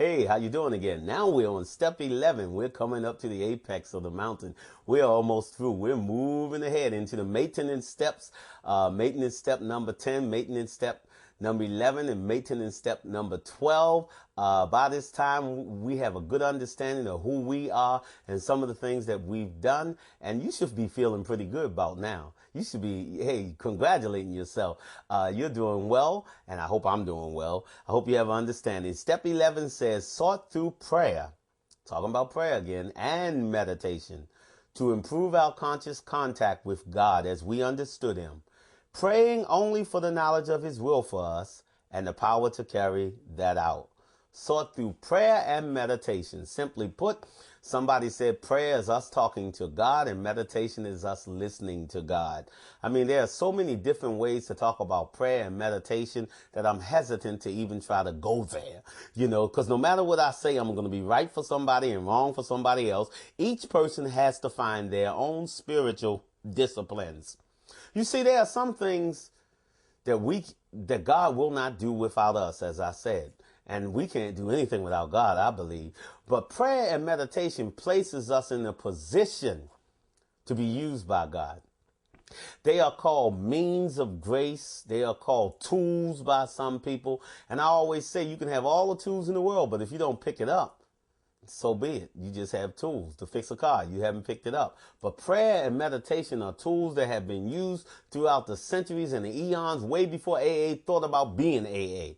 Hey, how you doing again? Now we're on step 11. We're coming up to the apex of the mountain. We're almost through. We're moving ahead into the maintenance steps. Maintenance step number 10, maintenance step number 11, and maintenance step number 12. By this time, we have a good understanding of who we are and some of the things that we've done. And you should be feeling pretty good about now. You should be, hey, congratulating yourself. You're doing well, and I hope I'm doing well. I hope you have understanding. Step 11 says, sort through prayer, talking about prayer again, and meditation to improve our conscious contact with God as we understood him, praying only for the knowledge of his will for us and the power to carry that out. Sort through prayer and meditation. Simply put, somebody said prayer is us talking to God and meditation is us listening to God. I mean, there are so many different ways to talk about prayer and meditation that I'm hesitant to even try to go there, because no matter what I say, I'm going to be right for somebody and wrong for somebody else. Each person has to find their own spiritual disciplines. You see, there are some things that God will not do without us, as I said. And we can't do anything without God, I believe. But prayer and meditation places us in a position to be used by God. They are called means of grace. They are called tools by some people. And I always say you can have all the tools in the world, but if you don't pick it up, so be it. You just have tools to fix a car. You haven't picked it up. But prayer and meditation are tools that have been used throughout the centuries and the eons, way before AA thought about being AA.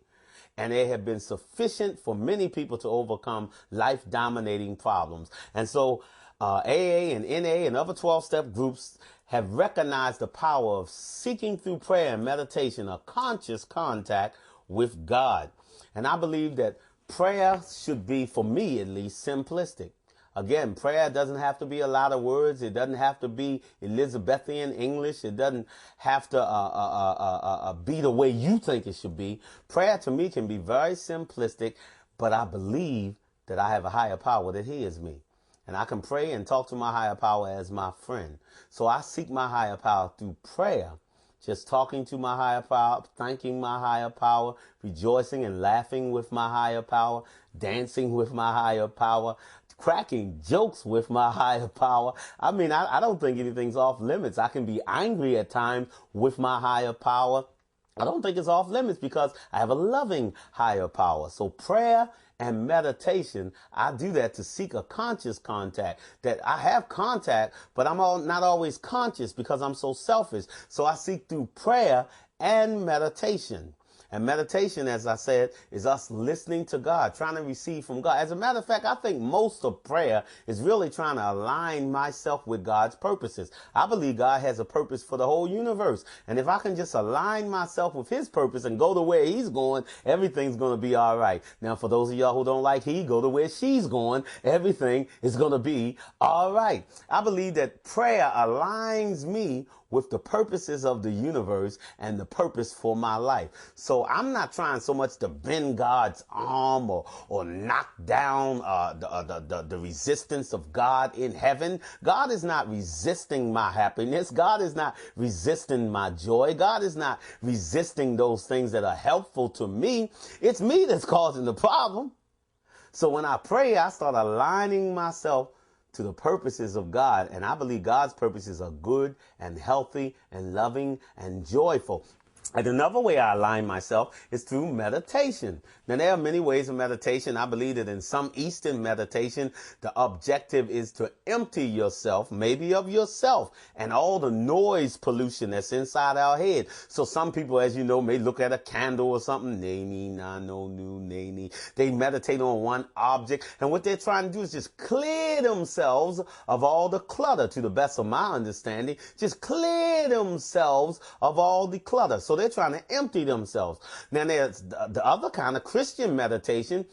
And they have been sufficient for many people to overcome life-dominating problems. And so AA and NA and other 12-step groups have recognized the power of seeking through prayer and meditation a conscious contact with God. And I believe that prayer should be, for me at least, simplistic. Again, prayer doesn't have to be a lot of words. It doesn't have to be Elizabethan English. It doesn't have to be the way you think it should be. Prayer to me can be very simplistic, but I believe that I have a higher power that hears me. And I can pray and talk to my higher power as my friend. So I seek my higher power through prayer. Just talking to my higher power, thanking my higher power, rejoicing and laughing with my higher power, dancing with my higher power, cracking jokes with my higher power. I mean, I don't think anything's off limits. I can be angry at times with my higher power. I don't think it's off limits because I have a loving higher power. So prayer and meditation, I do that to seek a conscious contact. That I have contact, but I'm not always conscious because I'm so selfish. So I seek through prayer and meditation. And meditation, as I said, is us listening to God, trying to receive from God. As a matter of fact, I think most of prayer is really trying to align myself with God's purposes. I believe God has a purpose for the whole universe. And if I can just align myself with his purpose and go to where he's going, everything's going to be all right. Now, for those of y'all who don't like he, go to where she's going. Everything is going to be all right. I believe that prayer aligns me with the purposes of the universe and the purpose for my life. So I'm not trying so much to bend God's arm or knock down the resistance of God in heaven. God is not resisting my happiness. God is not resisting my joy. God is not resisting those things that are helpful to me. It's me that's causing the problem. So when I pray, I start aligning myself to the purposes of God. And I believe God's purposes are good and healthy and loving and joyful. And another way I align myself is through meditation. Now, there are many ways of meditation. I believe that in some Eastern meditation, the objective is to empty yourself, maybe of yourself, and all the noise pollution that's inside our head. So some people, as you know, may look at a candle or something. They meditate on one object. And what they're trying to do is just clear themselves of all the clutter, to the best of my understanding. Just clear themselves of all the clutter. So they're trying to empty themselves. Now, there's the other kind of Christian meditation.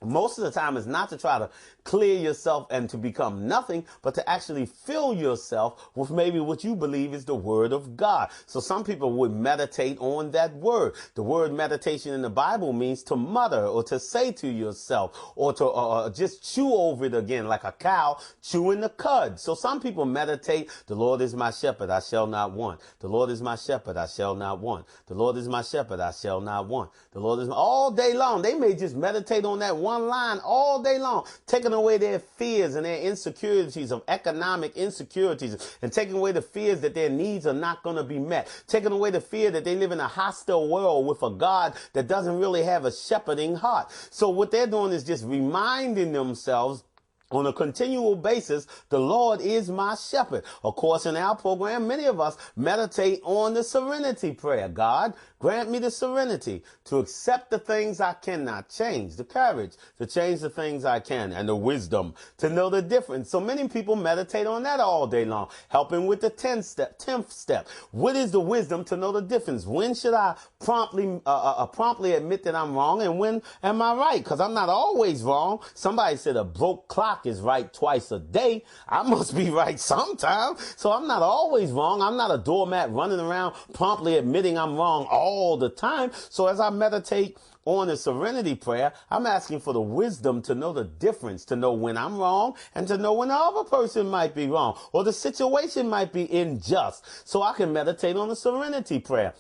Most of the time is not to try to clear yourself and to become nothing, but to actually fill yourself with maybe what you believe is the word of God. So some people would meditate on that word. The word meditation in the Bible means to mutter or to say to yourself or to just chew over it again like a cow chewing the cud. So some people meditate, the Lord is my shepherd, I shall not want. The Lord is my shepherd, I shall not want. The Lord is my shepherd, I shall not want. The Lord is all day long. They may just meditate on that one one line all day long, taking away their fears and their insecurities of economic insecurities, and taking away the fears that their needs are not going to be met, taking away the fear that they live in a hostile world with a God that doesn't really have a shepherding heart. So what they're doing is just reminding themselves on a continual basis, the Lord is my shepherd. Of course, in our program, many of us meditate on the serenity prayer. God, grant me the serenity to accept the things I cannot change, the courage to change the things I can, and the wisdom to know the difference. So many people meditate on that all day long, helping with the 10th step. What is the wisdom to know the difference? When should I promptly admit that I'm wrong, and when am I right? Because I'm not always wrong. Somebody said a broke clock is right twice a day. I must be right sometime. So I'm not always wrong. I'm not a doormat running around promptly admitting I'm wrong all the time. So as I meditate on the serenity prayer, I'm asking for the wisdom to know the difference, to know when I'm wrong and to know when the other person might be wrong or the situation might be unjust. So I can meditate on the serenity prayer.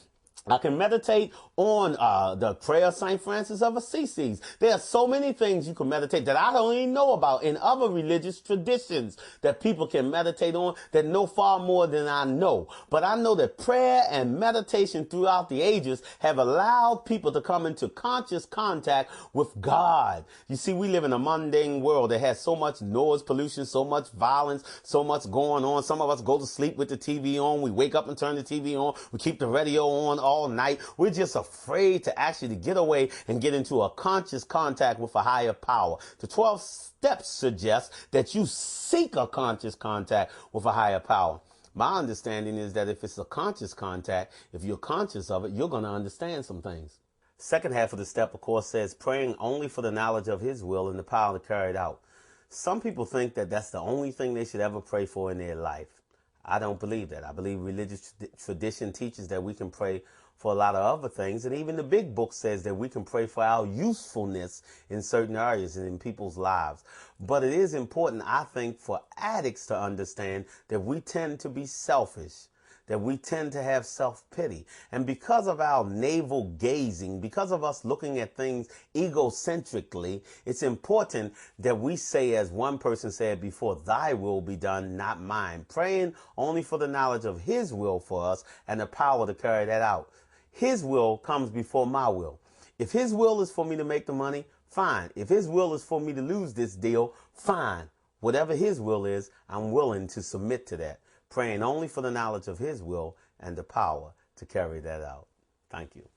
I can meditate on the prayer of St. Francis of Assisi. There are so many things you can meditate that I don't even know about in other religious traditions that people can meditate on that know far more than I know. But I know that prayer and meditation throughout the ages have allowed people to come into conscious contact with God. You see, we live in a mundane world that has so much noise pollution, so much violence, so much going on. Some of us go to sleep with the TV on. We wake up and turn the TV on. We keep the radio on all night. We're just afraid to actually get away and get into a conscious contact with a higher power. The 12 steps suggest that you seek a conscious contact with a higher power. My understanding is that if it's a conscious contact, if you're conscious of it, you're going to understand some things. Second half of the step, of course, says praying only for the knowledge of his will and the power to carry it out. Some people think that that's the only thing they should ever pray for in their life. I don't believe that. I believe religious tradition teaches that we can pray for a lot of other things. And even the big book says that we can pray for our usefulness in certain areas and in people's lives. But it is important, I think, for addicts to understand that we tend to be selfish, that we tend to have self-pity. And because of our navel gazing, because of us looking at things egocentrically, it's important that we say, as one person said before, thy will be done, not mine. Praying only for the knowledge of his will for us and the power to carry that out. His will comes before my will. If his will is for me to make the money, fine. If his will is for me to lose this deal, fine. Whatever his will is, I'm willing to submit to that, praying only for the knowledge of his will and the power to carry that out. Thank you.